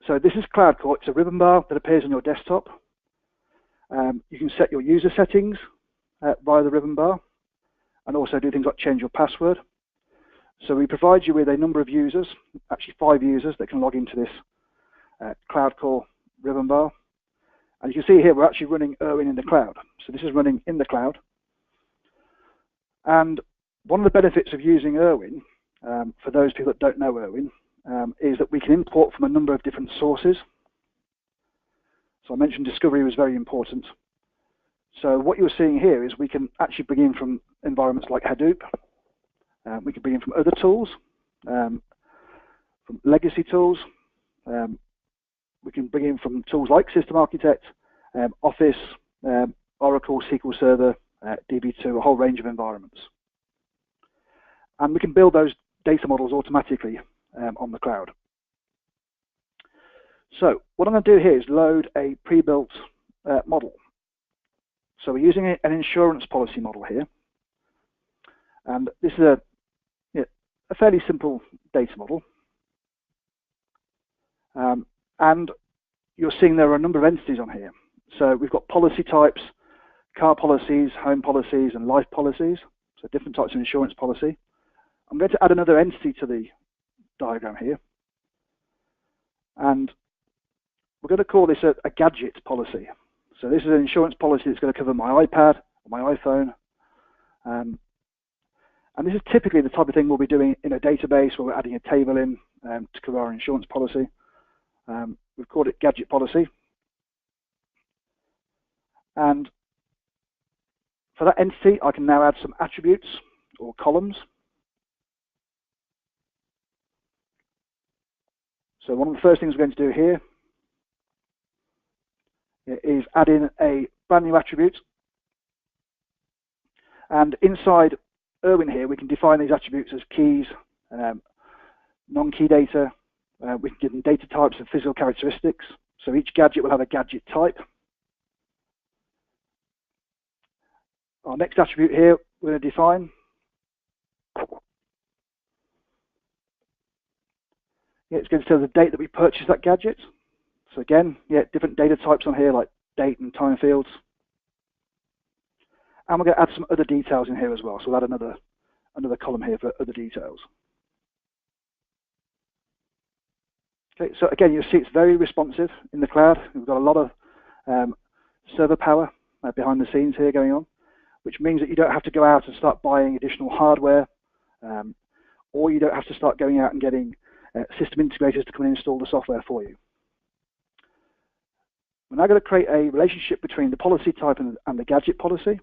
So this is CloudCore. It's a ribbon bar that appears on your desktop. You can set your user settings via the ribbon bar, and also do things like change your password. So we provide you with a number of users, actually 5 users that can log into this CloudCore ribbon bar. And you can see here we're actually running Erwin in the cloud. So this is running in the cloud. And one of the benefits of using Erwin, for those people that don't know Erwin, is that we can import from a number of different sources. So I mentioned discovery was very important. So what you're seeing here is we can actually bring in from environments like Hadoop. We can bring in from other tools, from legacy tools. We can bring in from tools like System Architect, Office, Oracle, SQL Server, DB2, a whole range of environments. And we can build those data models automatically on the cloud. So what I'm going to do here is load a pre-built model. So we're using an insurance policy model here. And this is a fairly simple data model. And you're seeing there are a number of entities on here. So we've got policy types, car policies, home policies, and life policies. So different types of insurance policy. I'm going to add another entity to the diagram here. And we're going to call this a gadget policy. So this is an insurance policy that's going to cover my iPad, or my iPhone. And this is typically the type of thing we'll be doing in a database where we're adding a table in to cover our insurance policy. We've called it gadget policy. And for that entity, I can now add some attributes or columns. So one of the first things we're going to do here is add in a brand new attribute. And inside Erwin here, we can define these attributes as keys, non-key data. We can give them data types and physical characteristics. So each gadget will have a gadget type. Our next attribute here, we're going to define. It's going to tell the date that we purchased that gadget. So again, different data types on here like date and time fields. And we're going to add some other details in here as well. So we'll add another column here for other details. Okay, so again, you'll see it's very responsive in the cloud. We've got a lot of server power behind the scenes here going on, which means that you don't have to go out and start buying additional hardware, or you don't have to start going out and getting system integrators to come and install the software for you. We're now going to create a relationship between the policy type and the gadget policy.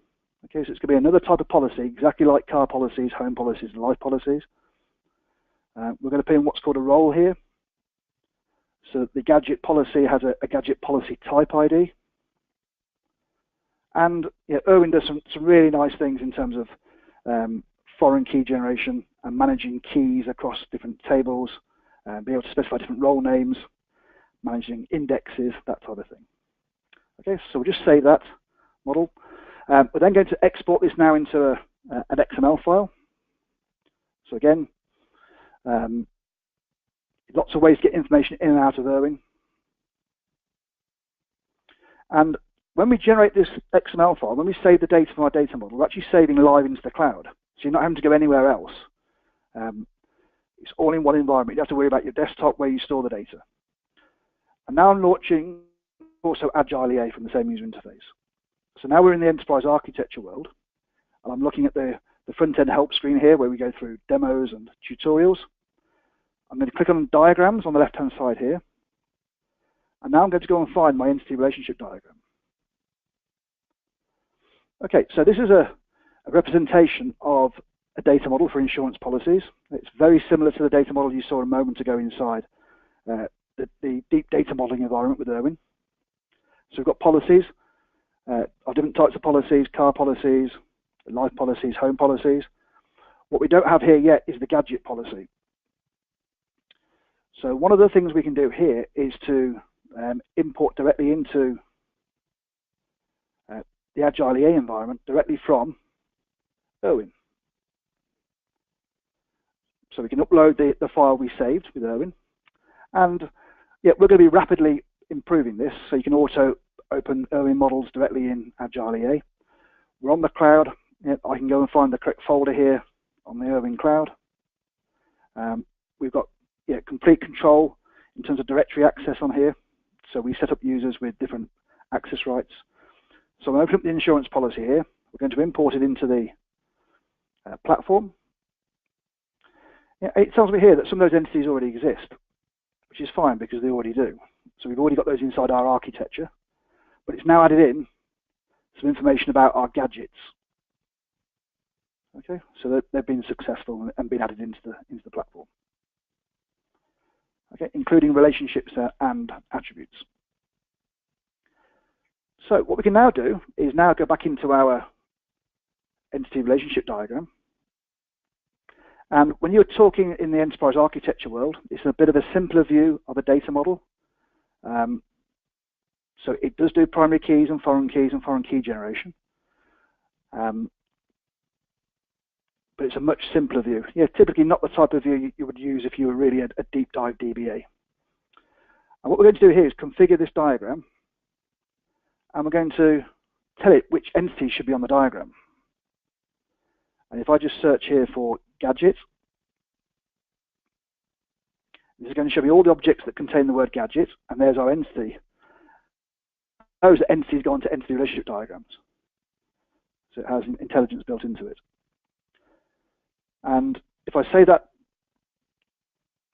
Okay, so it's going to be another type of policy, exactly like car policies, home policies, and life policies. We're going to put in what's called a role here. So the gadget policy has a gadget policy type ID. And Erwin does some really nice things in terms of foreign key generation and managing keys across different tables, be able to specify different role names, managing indexes, that type of thing. Okay, so we'll just save that model. We're then going to export this now into an XML file. So again, lots of ways to get information in and out of Erwin. And when we generate this XML file, when we save the data from our data model, we're actually saving live into the cloud. So you're not having to go anywhere else. It's all in one environment. You don't have to worry about your desktop where you store the data. And now I'm launching also Agile EA from the same user interface. So now we're in the enterprise architecture world. And I'm looking at the front-end help screen here where we go through demos and tutorials. I'm going to click on diagrams on the left-hand side here. And now I'm going to go and find my entity relationship diagram. Okay, so this is a representation of a data model for insurance policies. It's very similar to the data model you saw a moment ago inside the deep data modeling environment with Erwin. So we've got policies, our different types of policies, car policies, life policies, home policies. What we don't have here yet is the gadget policy. So one of the things we can do here is to import directly into the Agile EA environment directly from Erwin. So we can upload the file we saved with Erwin. And yeah, we're going to be rapidly improving this, so you can auto open erwin models directly in Agile EA. We're on the cloud. Yeah, I can go and find the correct folder here on the erwin cloud. We've got complete control in terms of directory access on here. So we set up users with different access rights. So I'm going to open up the insurance policy here. We're going to import it into the platform. Yeah, it tells me here that some of those entities already exist, which is fine because they already do. So we've already got those inside our architecture, but it's now added in some information about our gadgets. Okay, so that they've been successful and been added into the platform. Okay, including relationships and attributes. So what we can now do is now go back into our entity relationship diagram. And when you're talking in the enterprise architecture world, it's a bit of a simpler view of a data model. So it does do primary keys and foreign key generation. But it's a much simpler view. Yeah, typically not the type of view you would use if you were really a deep dive DBA. And what we're going to do here is configure this diagram, and we're going to tell it which entities should be on the diagram. And if I just search here for gadget, this is going to show me all the objects that contain the word gadget, and there's our entity. Those entities go into entity relationship diagrams. So it has intelligence built into it. And if I save that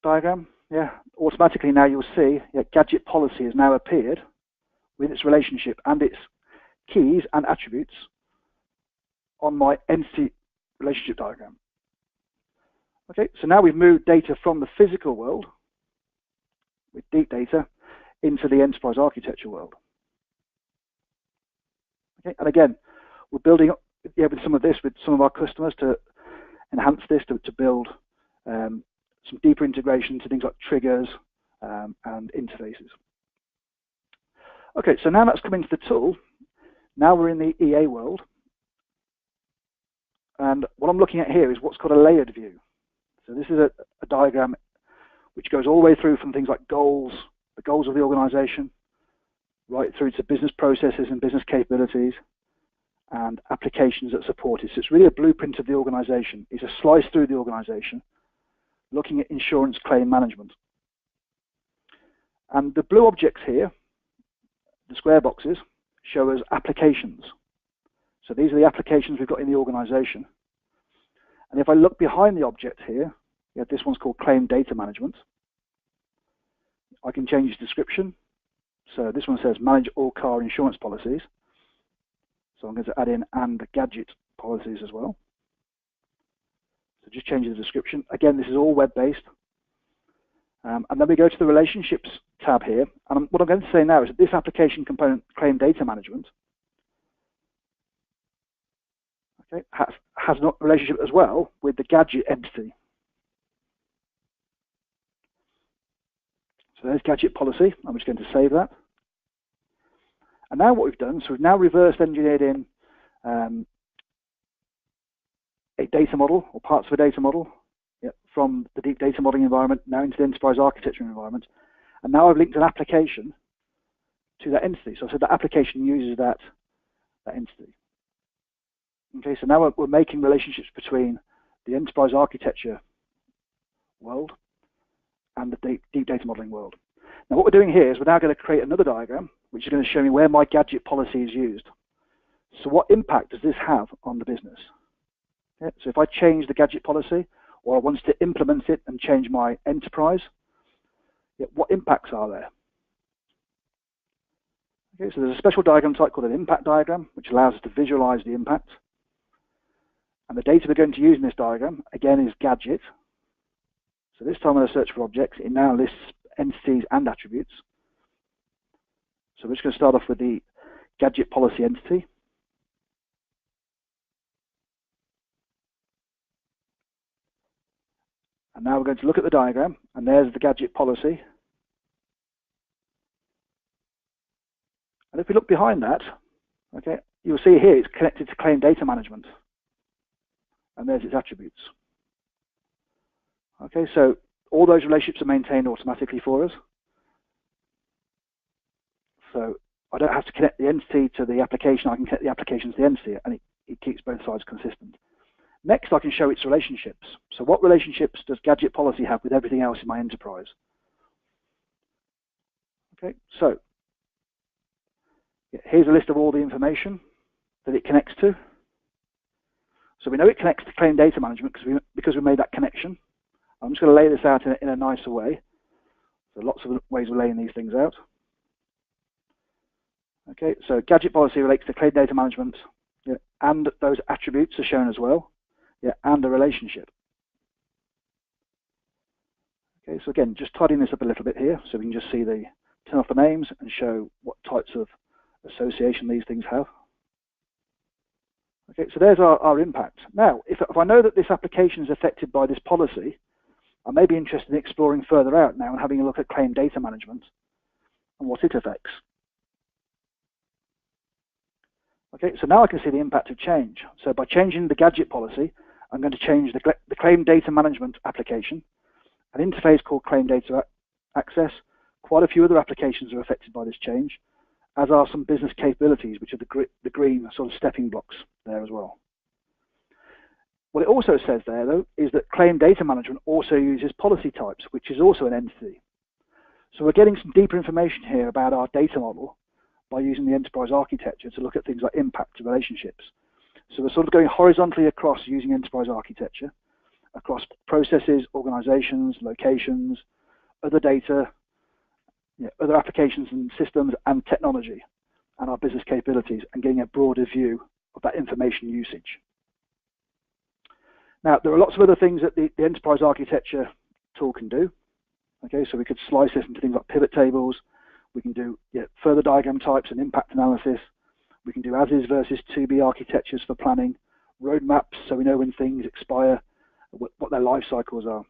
diagram, yeah, automatically now you'll see gadget policy has now appeared with its relationship and its keys and attributes on my entity relationship diagram. Okay, so now we've moved data from the physical world with deep data into the enterprise architecture world. Okay, and again, we're building up with some of this with some of our customers to enhance this, to build some deeper integration to things like triggers and interfaces. Okay, so now that's come into the tool. Now we're in the EA world. And what I'm looking at here is what's called a layered view. So this is a diagram which goes all the way through from things like goals, the goals of the organization, right through to business processes and business capabilities, and applications that support it. So it's really a blueprint of the organization. It's a slice through the organization, looking at insurance claim management. And the blue objects here, the square boxes, show us applications. So these are the applications we've got in the organization. And if I look behind the object here, this one's called claim data management. I can change the description. So this one says manage all car insurance policies. So I'm going to add in and gadget policies as well. So just change the description. Again, this is all web-based. And then we go to the relationships tab here. And what I'm going to say now is that this application component, claim data management, okay, has a relationship as well with the gadget entity. So there's gadget policy. I'm just going to save that. And now what we've done, so we've now reverse engineered in a data model or parts of a data model from the deep data modeling environment now into the enterprise architecture environment. And now I've linked an application to that entity. So I said that application uses that entity. Okay, so now we're making relationships between the enterprise architecture world and the deep data modeling world. Now what we're doing here is we're now going to create another diagram which is going to show me where my gadget policy is used. So what impact does this have on the business? Okay, so if I change the gadget policy or I want to implement it and change my enterprise, what impacts are there? Okay, so there's a special diagram type called an impact diagram which allows us to visualize the impact. And the data we're going to use in this diagram, again, is gadget. So this time when I search for objects, it now lists entities and attributes. So we're just going to start off with the gadget policy entity. And now we're going to look at the diagram, and there's the gadget policy. And if we look behind that, okay, you'll see here it's connected to claim data management. And there's its attributes. Okay, so all those relationships are maintained automatically for us. So I don't have to connect the entity to the application, I can connect the application to the entity, and it keeps both sides consistent. Next, I can show its relationships. So what relationships does gadget policy have with everything else in my enterprise? Okay, so here's a list of all the information that it connects to. So we know it connects to claim data management because we made that connection. I'm just going to lay this out in a nicer way. So lots of ways of laying these things out. Okay, so gadget policy relates to claim data management, and those attributes are shown as well, and a relationship. Okay, so again, just tidying this up a little bit here, so we can just see turn off the names and show what types of association these things have. Okay, so there's our impact. Now, if I know that this application is affected by this policy, I may be interested in exploring further out now and having a look at claim data management and what it affects. Okay, so now I can see the impact of change. So by changing the gadget policy, I'm going to change the claim data management application, an interface called claim data access. Quite a few other applications are affected by this change, as are some business capabilities, which are the green sort of stepping blocks there as well. What it also says there, though, is that claim data management also uses policy types, which is also an entity. So we're getting some deeper information here about our data model by using the enterprise architecture to look at things like impact relationships. So we're sort of going horizontally across using enterprise architecture, across processes, organizations, locations, other data, other applications and systems and technology, and our business capabilities, and getting a broader view of that information usage. Now, there are lots of other things that the enterprise architecture tool can do. Okay, so we could slice this into things like pivot tables. We can do further diagram types and impact analysis. We can do as-is versus to-be architectures for planning, roadmaps, so we know when things expire, what their life cycles are.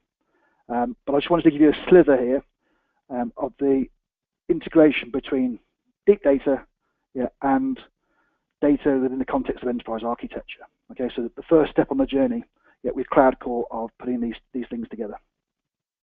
But I just wanted to give you a sliver here of the integration between deep data and data within the context of enterprise architecture. Okay, so the first step on the journey with CloudCore of putting these things together.